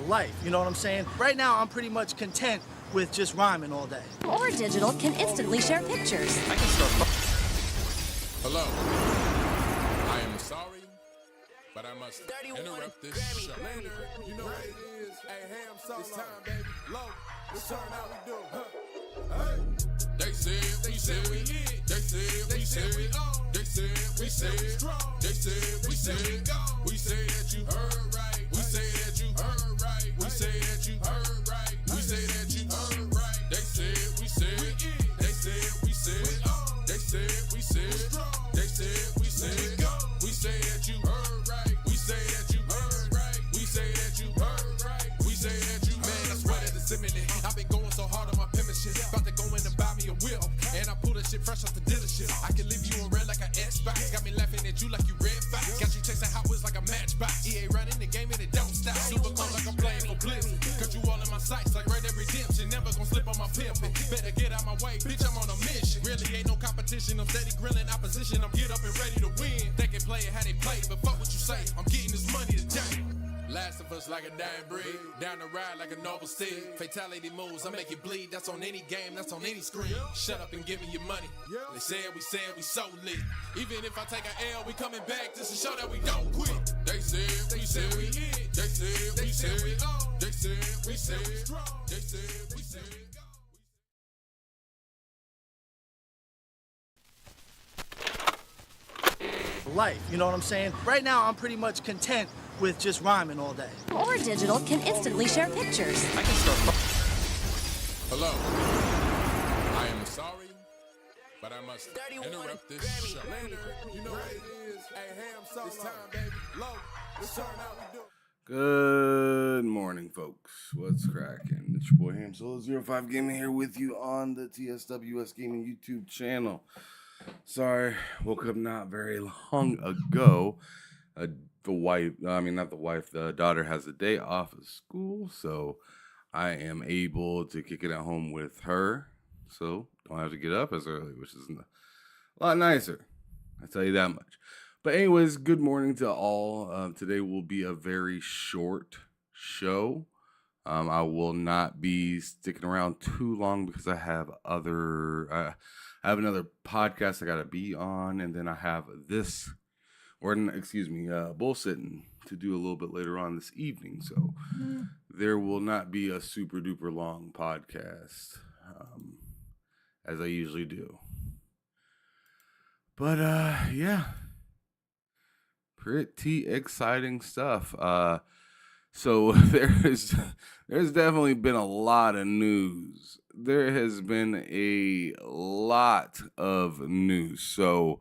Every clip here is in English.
life. You know what I'm saying? Right now, I'm pretty much content with just rhyming all day. Or Digital can instantly share pictures. I can start. Hello. I am sorry, but I must interrupt this show. You know what it is. Hey, Ham Solo. It's time, baby. Low. Let's turn out we do. Hey. They said we said we hit. They said we said we on. They said we said strong. They said we said we go. We say that you heard right. We say that you heard right. We say that you heard right. We say that you heard right. They said we said we in. They said we said on. They said we said strong. They said we said go. We say that you heard right. We say that you heard right. We say that you heard right. We say that you Man, I swear that it's imminent. I've been going so hard on my penmanship. About to go in and buy me a whip. And I pull that shit fresh off the dealership. I can leave you in red like an Xbox. Got me laughing at you like you red fox. Got you chasing Hot Wheels like a matchbox. EA running the game and it don't stop. Super cold like I'm playing for Blizzard. Got you all in my sights like Red Dead Redemption. Never gonna slip on my pimpin'. Better get out my way, bitch, I'm on a mission. Really ain't no competition. I'm steady grilling opposition. I'm get up and ready to win. They can play it how they play, but fuck what you say. I'm getting this money today. Last of us like a dying breed. Down the ride like a noble steed. Fatality moves, I make you bleed. That's on any game, that's on any screen. Shut up and give me your money. They said we so lit. Even if I take an L, we coming back just to show that we don't quit. They said we said we hit. They said we said we on. They said we said strong. They said we said go. Life, you know what I'm saying? Right now, I'm pretty much content with just rhyming all day. Or Digital can instantly share pictures. I can start. Hello. I am sorry, but I must interrupt this show. You know what it is. Hey, Ham Solo. It's time, baby. Low. Let's turn out we do. Good morning, folks. What's cracking? It's your boy Ham Solo 05 Gaming here with you on the TSWS Gaming YouTube channel. Sorry, woke up not very long ago. The daughter has a day off of school, so I am able to kick it at home with her. So don't have to get up as early, which is a lot nicer. I tell you that much. But anyways, good morning to all. Today will be a very short show. I will not be sticking around too long because I have another podcast I gotta be on, and then I have bullsitting to do a little bit later on this evening. So there will not be a super duper long podcast as I usually do. But yeah. Pretty exciting stuff. So there's definitely been a lot of news. There has been a lot of news. So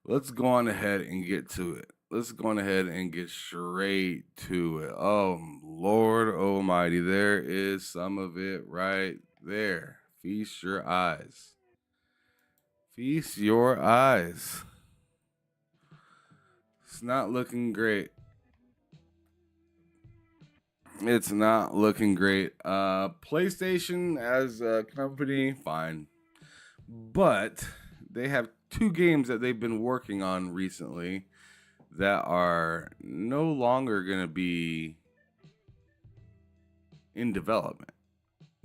let's go on ahead and get to it. Let's go on ahead and get straight to it. Oh, Lord Almighty, there is some of it right there. Feast your eyes. Feast your eyes. It's not looking great. It's not looking great. PlayStation as a company, fine. But they have two games that they've been working on recently that are no longer going to be in development.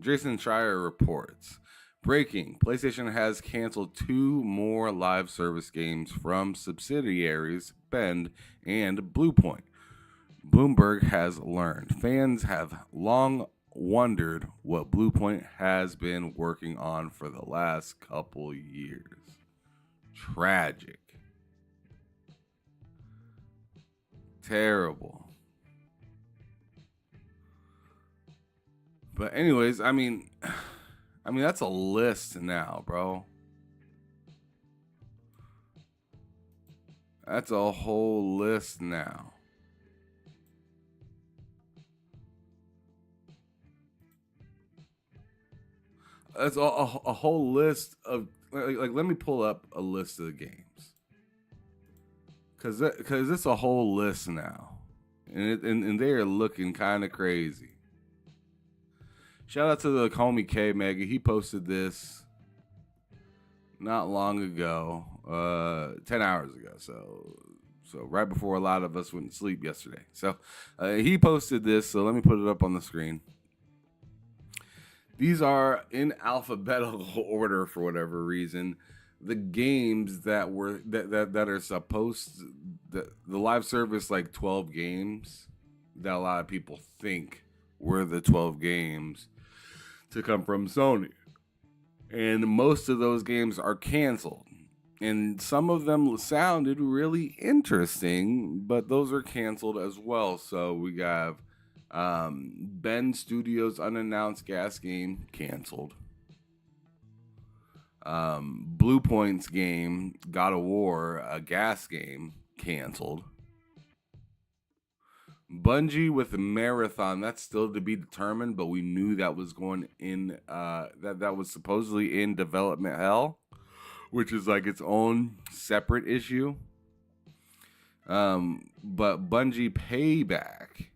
Jason Schreier reports. Breaking. PlayStation has canceled 2 more live service games from subsidiaries Bend and Bluepoint. Bloomberg has learned. Fans have long wondered what Bluepoint has been working on for the last couple years. Tragic. Terrible. But anyways, I mean that's a list now, bro. That's a whole list now. That's a whole list of like. Let me pull up a list of the games, cause it's a whole list now, and they are looking kind of crazy. Shout out to the homie K Mega. He posted this not long ago, 10 hours ago. So So right before a lot of us went to sleep yesterday. So he posted this. So let me put it up on the screen. These are in alphabetical order for whatever reason. The games that were that are supposed the live service, like 12 games that a lot of people think were the 12 games to come from Sony. And most of those games are canceled. And some of them sounded really interesting, but those are canceled as well. So we have Ben Studios' unannounced gas game canceled. Blue Point's game, God of War, a gas game, canceled. Bungie with the Marathon, that's still to be determined, but we knew that was going in, that was supposedly in development hell, which is like its own separate issue. But Bungie Payback,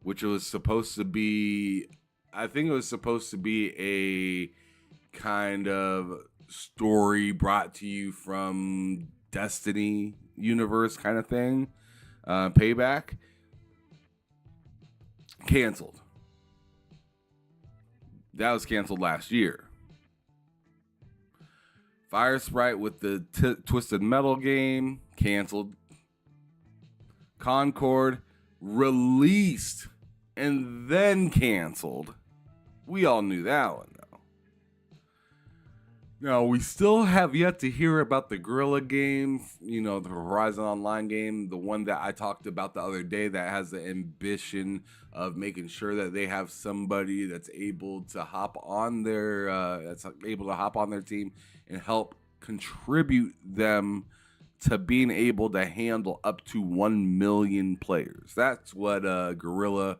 which was supposed to be, I think it was supposed to be a kind of story brought to you from Destiny universe kind of thing. Payback, canceled. That was canceled last year. Fire Sprite with the Twisted Metal game, canceled. Concord, released and then canceled. We all knew that one, though. Now, we still have yet to hear about the Guerrilla game, the Horizon Online game, the one that I talked about the other day that has the ambition of making sure that they have somebody that's able to hop on their team and help contribute them to being able to handle up to 1 million players. That's what Guerrilla.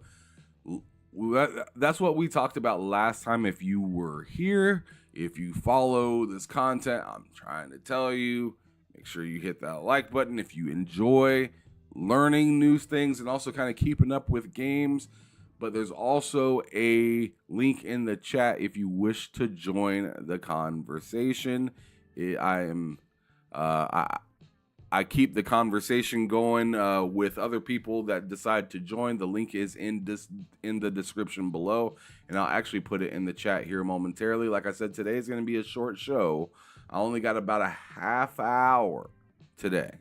That's what we talked about last time. If you were here, if you follow this content, I'm trying to tell you, make sure you hit that like button if you enjoy learning new things and also kind of keeping up with games. But there's also a link in the chat if you wish to join the conversation. I keep the conversation going with other people that decide to join. The link is in the description below, and I'll actually put it in the chat here momentarily. Like I said, today is going to be a short show. I only got about a half hour today.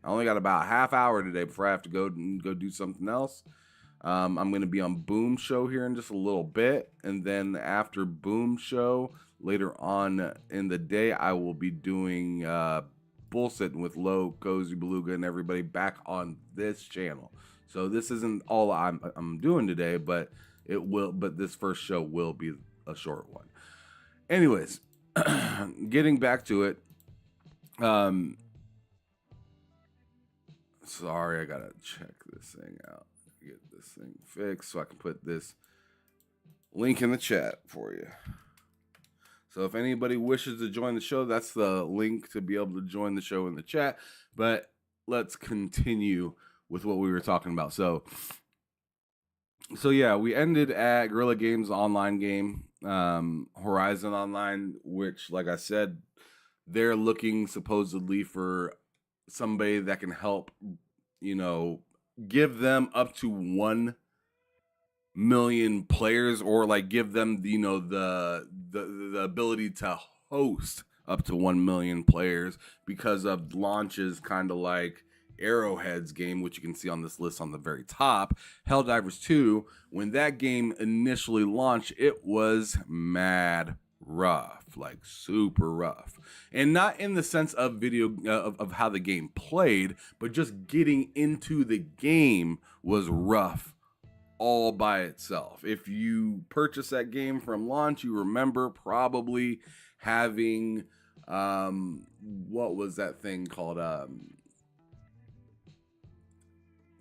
Before I have to go do something else. I'm going to be on Boom Show here in just a little bit, and then after Boom Show, later on in the day, I will be doing Bullsitting with Low, Cozy Beluga, and everybody back on this channel. So this isn't all I'm doing today, but this first show will be a short one. Anyways, getting back to it. Sorry, I gotta check this thing out. Get this thing fixed so I can put this link in the chat for you. So if anybody wishes to join the show, that's the link to be able to join the show in the chat. But let's continue with what we were talking about. So yeah, we ended at Guerrilla Games online game, Horizon Online, which, like I said, they're looking supposedly for somebody that can help, give them up to 1 million players, or like give them the ability to host up to 1 million players because of launches kind of like Arrowhead's game, which you can see on this list on the very top. Helldivers 2, when that game initially launched, it was mad rough, like super rough, and not in the sense of of how the game played, but just getting into the game was rough all by itself. If you purchase that game from launch, you remember probably having what was that thing called?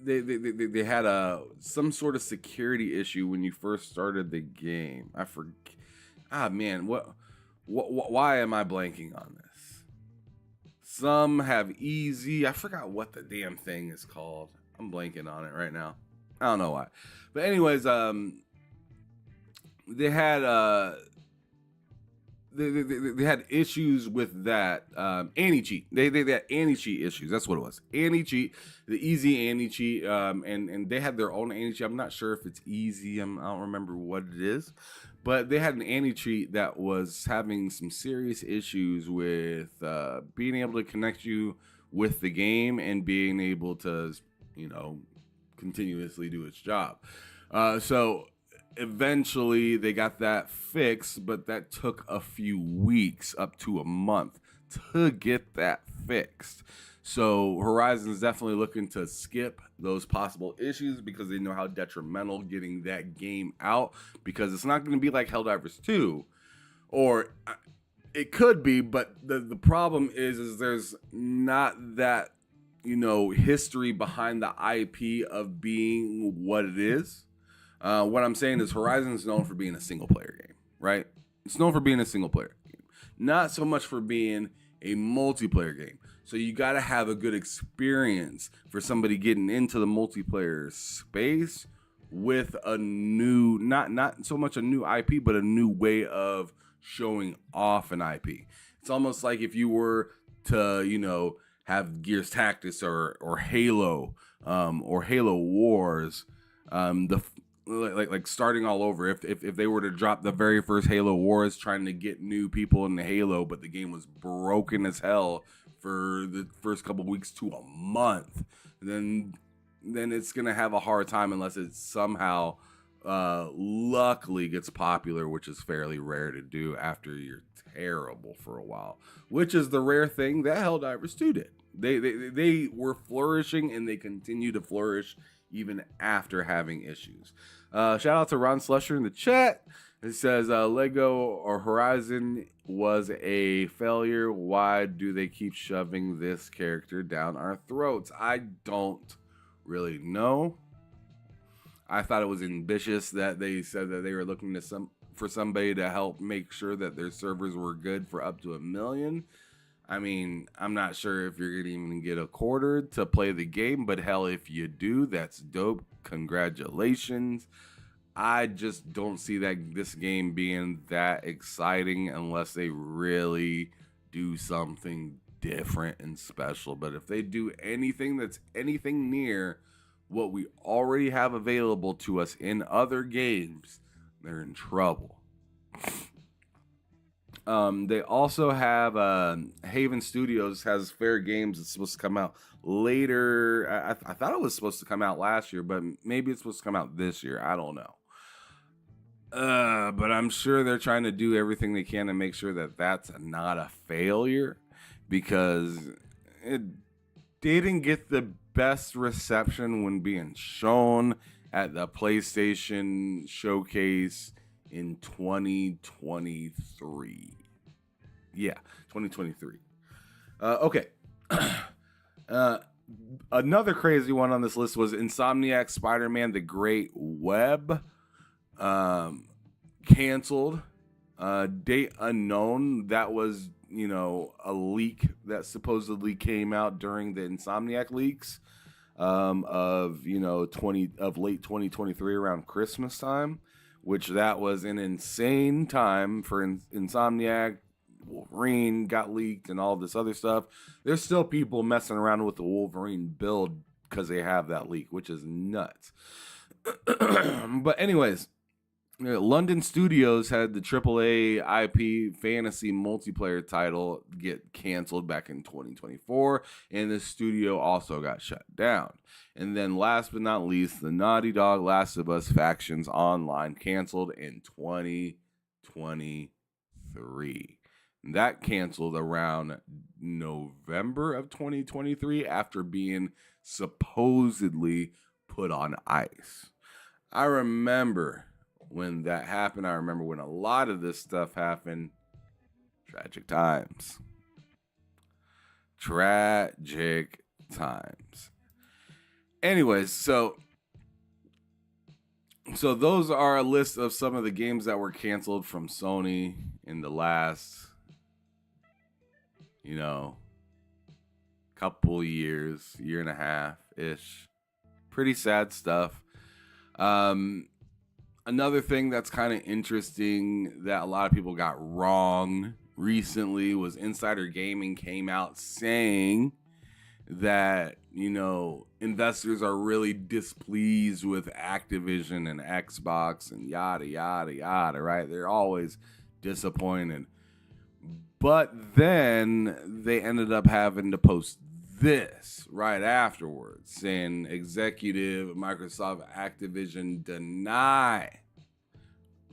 They had some sort of security issue when you first started the game. I forget. Man, what? Why am I blanking on this? Some have easy. I forgot what the damn thing is called. I'm blanking on it right now. I don't know why. But anyways, they had they had issues with that anti-cheat. They had anti-cheat issues. That's what it was. Anti-cheat, the easy anti-cheat, and they had their own anti-cheat. I'm not sure if it's easy. I don't remember what it is, but they had an anti-cheat that was having some serious issues with being able to connect you with the game and being able to, continuously do its job. So eventually they got that fixed, but that took a few weeks, up to a month, to get that fixed. So Horizon's definitely looking to skip those possible issues because they know how detrimental getting that game out, because it's not going to be like Helldivers 2, or it could be, but the problem is there's not that, history behind the IP of being what it is. What I'm saying is Horizon's known for being a single player game, right? It's known for being a single player game, not so much for being a multiplayer game. So you got to have a good experience for somebody getting into the multiplayer space with a new, not so much a new IP, but a new way of showing off an IP. It's almost like if you were to, have Gears Tactics or Halo or Halo Wars, like starting all over. If they were to drop the very first Halo Wars, trying to get new people into Halo, but the game was broken as hell for the first couple weeks to a month, then it's gonna have a hard time unless it somehow luckily gets popular, which is fairly rare to do after you're terrible for a while, which is the rare thing that Helldivers 2 did. They were flourishing, and they continue to flourish even after having issues. Shout out to Ron Slusher in the chat. It says Lego or Horizon was a failure. Why do they keep shoving this character down our throats? I don't really know. I thought it was ambitious that they said that they were looking for somebody to help make sure that their servers were good for up to 1 million. I mean, I'm not sure if you're going to even get a quarter to play the game, but hell, if you do, that's dope. Congratulations. I just don't see that this game being that exciting unless they really do something different and special. But if they do anything that's anything near what we already have available to us in other games, they're in trouble. They also have Haven Studios has Fair Games. It's supposed to come out later. I thought it was supposed to come out last year, but maybe it's supposed to come out this year. I don't know. But I'm sure they're trying to do everything they can to make sure that that's not a failure, because it didn't get the best reception when being shown at the PlayStation Showcase in 2023. Yeah, 2023. Okay. Another crazy one on this list was Insomniac Spider-Man The Great Web. Canceled. Date unknown. That was, a leak that supposedly came out during the Insomniac leaks of late 2023 around Christmas time, which that was an insane time for Insomniac. Wolverine got leaked and all this other stuff. There's still people messing around with the Wolverine build because they have that leak, which is nuts. But anyways, London Studios had the AAA IP fantasy multiplayer title get canceled back in 2024, and the studio also got shut down. And then last but not least, the Naughty Dog Last of Us Factions Online canceled in 2023. That canceled around November of 2023 after being supposedly put on ice. I remember when that happened. I remember when a lot of this stuff happened. Tragic times. Tragic times. Anyways, so those are a list of some of the games that were canceled from Sony in the last, couple years, year and a half ish. Pretty sad stuff. I Another thing that's kind of interesting that a lot of people got wrong recently was Insider Gaming came out saying that, investors are really displeased with Activision and Xbox and yada, yada, yada, right? They're always disappointed. But then they ended up having to post this right afterwards, saying executive Microsoft Activision deny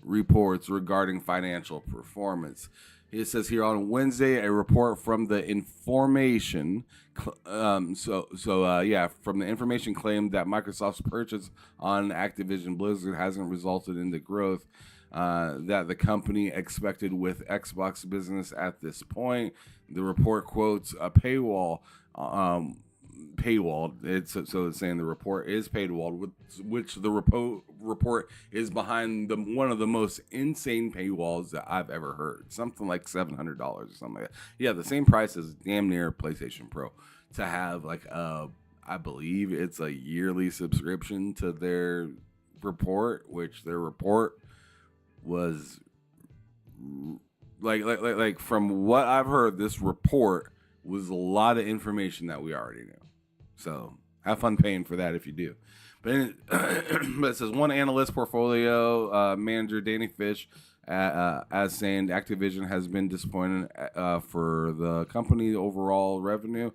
reports regarding financial performance. It says here on Wednesday, a report from the Information, from the Information claimed that Microsoft's purchase on Activision Blizzard hasn't resulted in the growth that the company expected with Xbox business at this point. The report quotes a paywall. It's saying the report is paywalled, which the report is behind one of the most insane paywalls that I've ever heard. Something like $700 or something like that. Yeah, the same price as damn near PlayStation Pro to have I believe it's a yearly subscription to their report, which their report was like from what I've heard, this report was a lot of information that we already knew. So have fun paying for that if you do. But it says one analyst portfolio manager, Danny Fish, as saying Activision has been disappointed for the company overall revenue.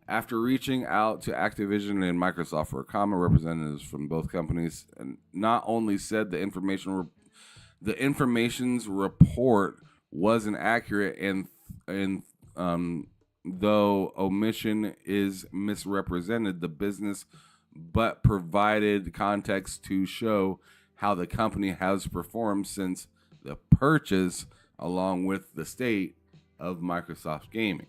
After reaching out to Activision and Microsoft for comment, representatives from both companies and not only said the information's report wasn't accurate and though omission is misrepresented the business, but provided context to show how the company has performed since the purchase, along with the state of Microsoft Gaming.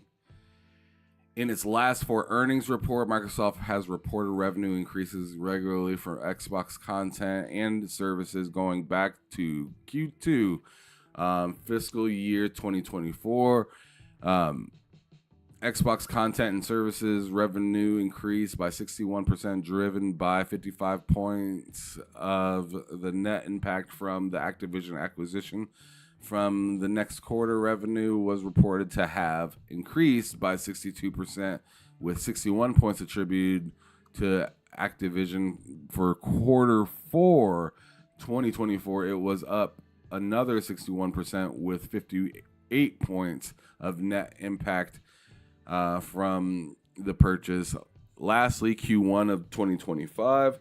In its last 4 earnings report, Microsoft has reported revenue increases regularly for Xbox content and services going back to Q2 fiscal year 2024. Xbox content and services revenue increased by 61%, driven by 55 points of the net impact from the Activision acquisition. From the next quarter, revenue was reported to have increased by 62%, with 61 points attributed to Activision. For quarter 4, 2024, it was up another 61%, with 58 points of net impact from the purchase. Lastly, Q1 of 2025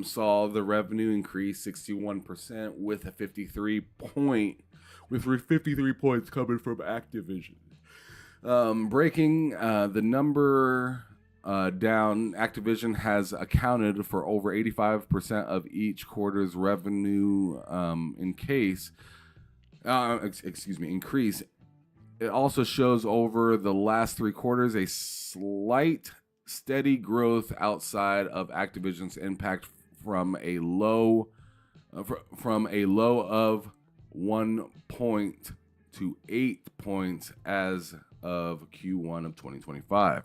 saw the revenue increase 61%, with 53 points coming from Activision. Breaking the number down, Activision has accounted for over 85% of each quarter's revenue increase. It also shows over the last 3 quarters a slight steady growth outside of Activision's impact from a low of 1 point to 8 points as of Q1 of 2025.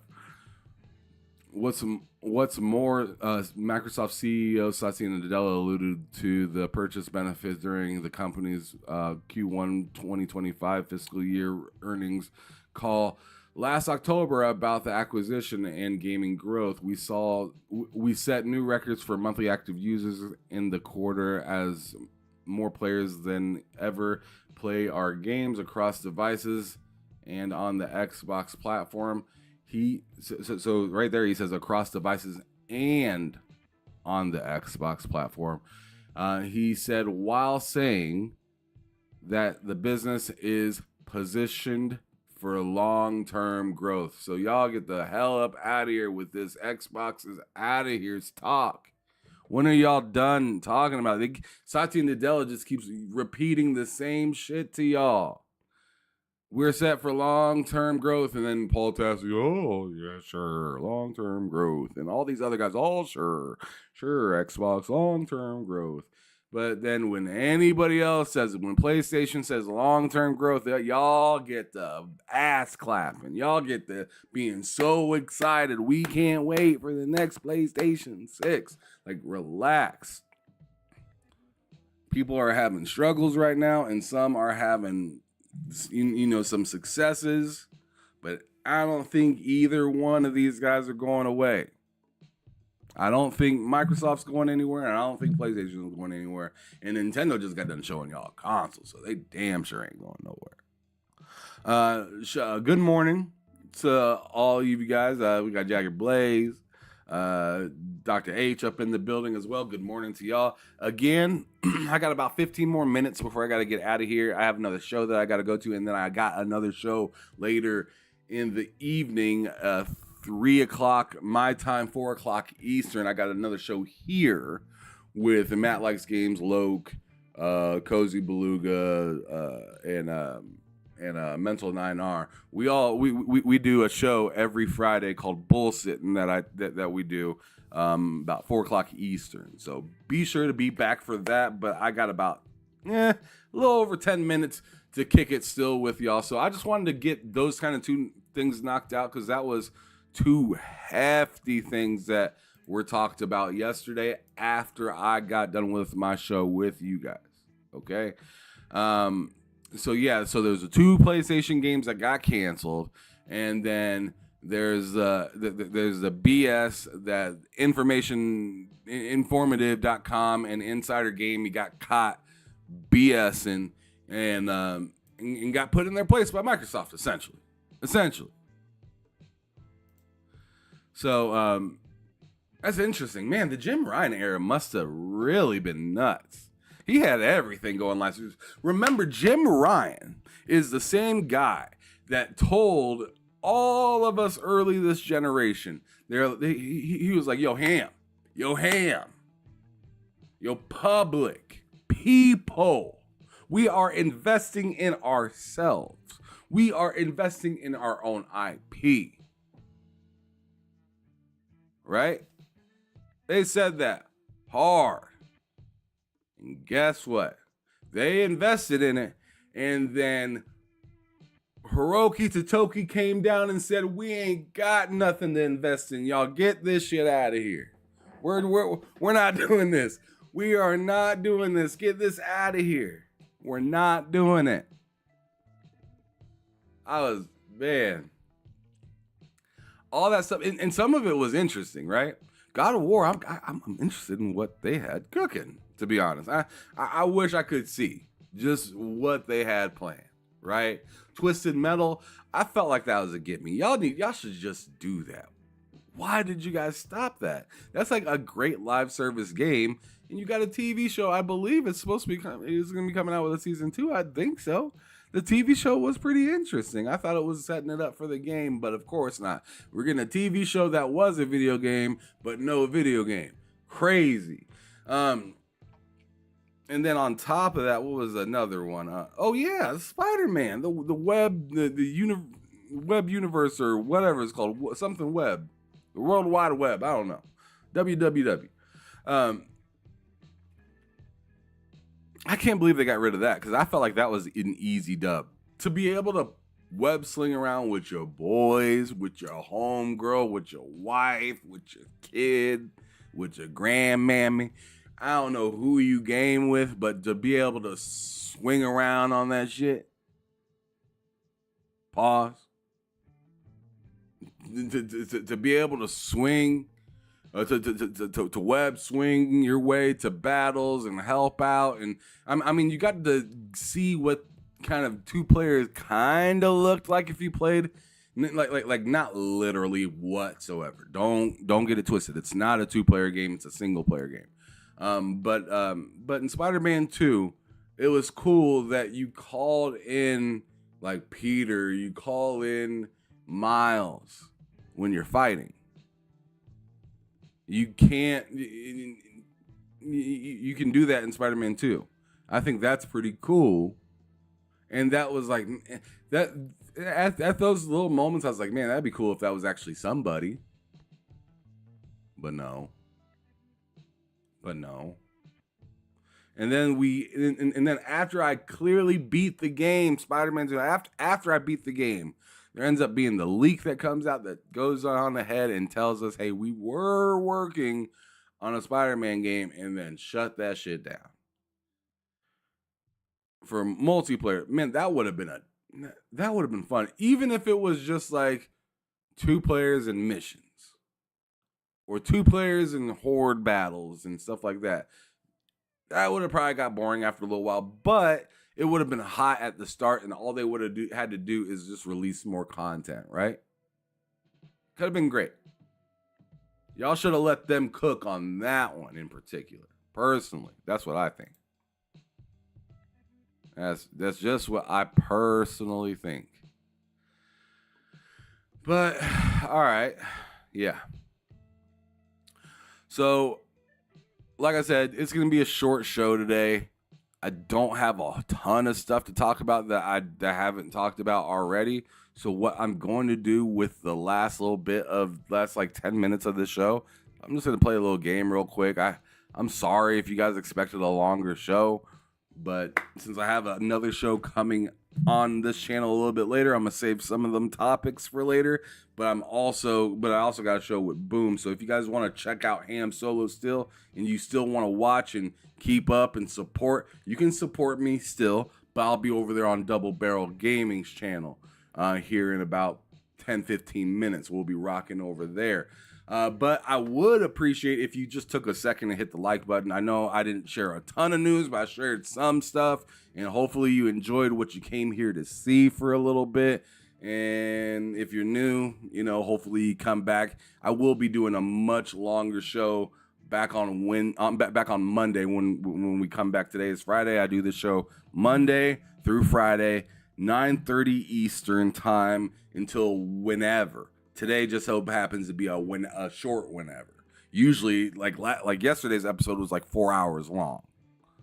What's more, Microsoft CEO Satya Nadella alluded to the purchase benefits during the company's Q1 2025 fiscal year earnings call last October about the acquisition and gaming growth. We set new records for monthly active users in the quarter as more players than ever play our games across devices and on the Xbox platform. So right there he says across devices and on the Xbox platform. He said while saying that the business is positioned for long-term growth. So y'all get the hell up out of here with this Xbox is out of here's talk. When are y'all done talking about it? Satya Nadella just keeps repeating the same shit to y'all. We're set for long-term growth. And then Paul Tassi, oh, yeah, sure, long-term growth. And all these other guys, oh, sure, Xbox, long-term growth. But then when anybody else says it, when PlayStation says long-term growth, y'all get the ass clapping. Y'all get the being so excited. We can't wait for the next PlayStation 6. Like, relax. People are having struggles right now, and some are having, some successes. But I don't think either one of these guys are going away. I don't think Microsoft's going anywhere, and I don't think PlayStation is going anywhere. And Nintendo just got done showing y'all a console, so they damn sure ain't going nowhere. Good morning to all you guys. We got Jagger Blaze, Dr. H up in the building as well. Good morning to y'all. Again, I got about 15 more minutes before I got to get out of here. I have another show that I got to go to, and then I got another show later in the evening, 3 o'clock my time, 4 o'clock Eastern. I got another show here with Matt Likes Games, Loke, Cozy Beluga, and Mental 9R. We do a show every Friday called Bullsitting that we do about 4 o'clock Eastern. So be sure to be back for that. But I got about a little over 10 minutes to kick it still with y'all. So I just wanted to get those kind of two things knocked out, because that was two hefty things that were talked about yesterday after I got done with my show with you guys. Okay. So there's the 2 PlayStation games that got canceled, and then there's the BS that informative.com and Insider Gaming got caught BSing and got put in their place by Microsoft, essentially. So that's interesting, man. The Jim Ryan era must have really been nuts. He had everything going last year. Remember, Jim Ryan is the same guy that told all of us early this generation. He was like, yo, Ham, yo, public, people, we are investing in ourselves. We are investing in our own IP. Right? They said that hard. And guess what? They invested in it, and then Hiroki Totoki came down and said, we ain't got nothing to invest in. Y'all get this shit out of here. We're not doing this. We are not doing this. Get this out of here. We're not doing it. Man. All that stuff, and some of it was interesting, right? God of War, I'm interested in what they had cooking, to be honest. I wish I could see just what they had planned, right? Twisted Metal, I felt like that was a get me. Y'all should just do that. Why did you guys stop that? That's like a great live service game, and you got a TV show. I believe it's supposed to be going to be coming out with a season 2. I think so. The TV show was pretty interesting. I thought it was setting it up for the game, but of course not. We're getting a TV show that was a video game, but no video game. Crazy. And then on top of that, what was another one? Spider-Man, the web, the web universe, or whatever it's called, something web, the World Wide Web. I don't know. WWW. I can't believe they got rid of that, because I felt like that was an easy dub. To be able to web sling around with your boys, with your homegirl, with your wife, with your kid, with your grandmammy. I don't know who you game with, but to be able to swing around on that shit. Pause. To be able to swing. To web swing your way to battles and help out, and I mean, you got to see what kind of 2 players kind of looked like if you played, like not literally whatsoever. Don't get it twisted. It's not a 2-player game. It's a single-player game. But in Spider-Man 2, it was cool that you called in like Peter, you call in Miles when you're fighting. You can't. You can do that in Spider-Man 2. I think that's pretty cool. And that was like that. At those little moments, I was like, man, that'd be cool if that was actually somebody. But no. And then and then after I clearly beat the game, Spider-Man 2. After I beat the game, there ends up being the leak that comes out that goes on ahead and tells us, hey, we were working on a Spider-Man game, and then shut that shit down. for multiplayer, man, that would have been fun. Even if it was just like 2 players in missions or 2 players in horde battles and stuff like that. That would have probably got boring after a little while, but it would have been hot at the start, and all they would have had to do is just release more content, right? Could have been great. Y'all should have let them cook on that one in particular. Personally, that's what I think. That's just what I personally think. But all right, yeah. So, like I said, it's gonna be a short show today. I don't have a ton of stuff to talk about that I haven't talked about already. So what I'm going to do with the last like 10 minutes of this show, I'm just gonna play a little game real quick. I'm sorry if you guys expected a longer show, but since I have another show coming on this channel a little bit later, I'm gonna save some of them topics for later. But I also got a show with Boom. So if you guys want to check out Ham Solo still, and you still want to watch and keep up and support, you can support me still. But I'll be over there on Double Barrel Gaming's channel here in about 10-15 minutes. We'll be rocking over there. But I would appreciate if you just took a second and hit the like button. I know I didn't share a ton of news, but I shared some stuff, and hopefully you enjoyed what you came here to see for a little bit. And if you're new, hopefully you come back. I will be doing a much longer show back on Monday when we come back. Today is Friday. I do this show Monday through Friday, 9:30 Eastern time until whenever. Today just so happens to be a short whenever. Usually, like yesterday's episode was like 4 hours long.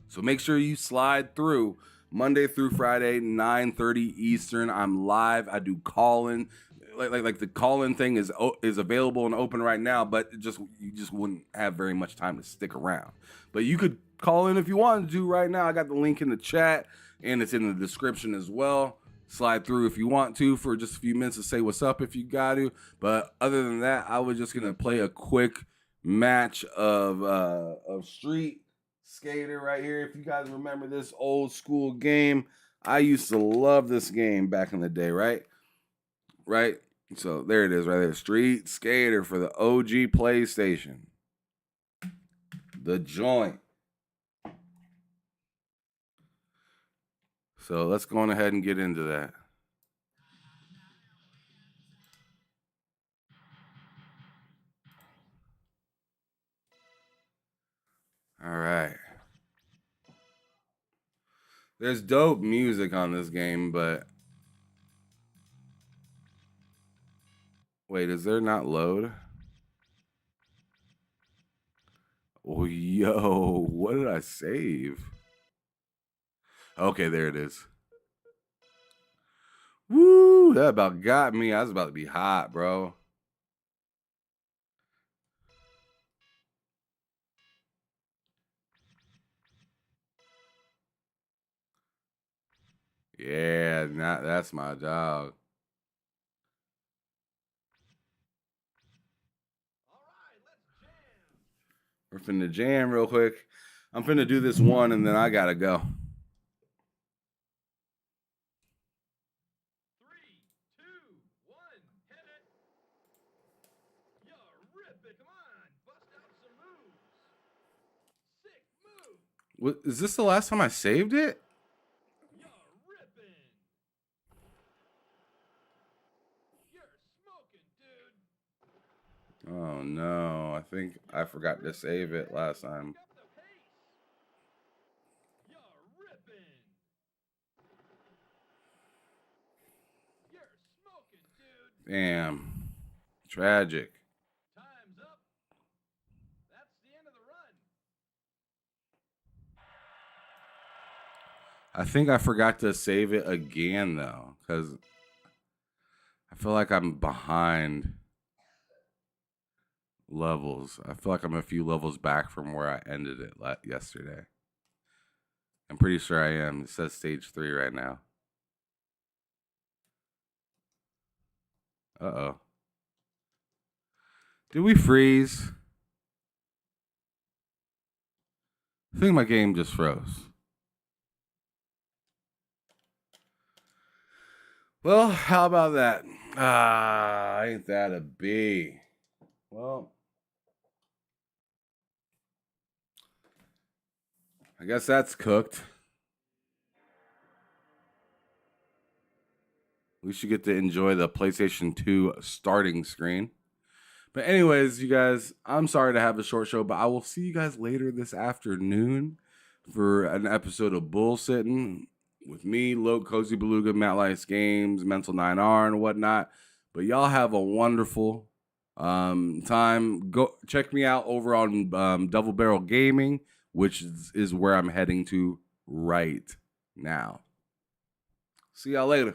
So make sure you slide through Monday through Friday, 9:30 Eastern. I'm live. I do call-in. Like the call-in thing is available and open right now, but you just wouldn't have very much time to stick around. But you could call in if you wanted to right now. I got the link in the chat, and it's in the description as well. Slide through if you want to for just a few minutes to say what's up if you got to. But other than that, I was just gonna play a quick match of Street Skater right here. If you guys remember this old school game, I used to love this game back in the day, right? So there it is right there. Street Skater for the OG PlayStation. The joint. So let's go on ahead and get into that. All right. There's dope music on this game, but wait, is there not load? Oh, yo, what did I save? Okay, there it is. Woo, that about got me. I was about to be hot, bro. Yeah, that's my dog. We're finna jam real quick. I'm finna do this one, and then I gotta go. 3, 2, 1, hit it. You're ripping. Come on, bust out some moves. Sick move. What, is this the last time I saved it? You're ripping. You're smoking, dude. Oh no, I think I forgot to save it last time. Pick up the pace. You're ripping. You're smoking, dude. Damn. Tragic. Time's up. That's the end of the run. I think I forgot to save it again though, because I feel like I'm behind levels. I feel like I'm a few levels back from where I ended it yesterday. I'm pretty sure I am. It says stage 3 right now. Uh-oh. Did we freeze? I think my game just froze. Well, how about that? Ain't that a B? Well, I guess that's cooked. We should get to enjoy the PlayStation 2 starting screen. But anyways, you guys, I'm sorry to have a short show, but I will see you guys later this afternoon for an episode of Bullsitting with me, Loke, Cozy Beluga, Matt Lice Games, Mental 9R, and whatnot. But y'all have a wonderful time. Go check me out over on Double Barrel Gaming, which is where I'm heading to right now. See y'all later.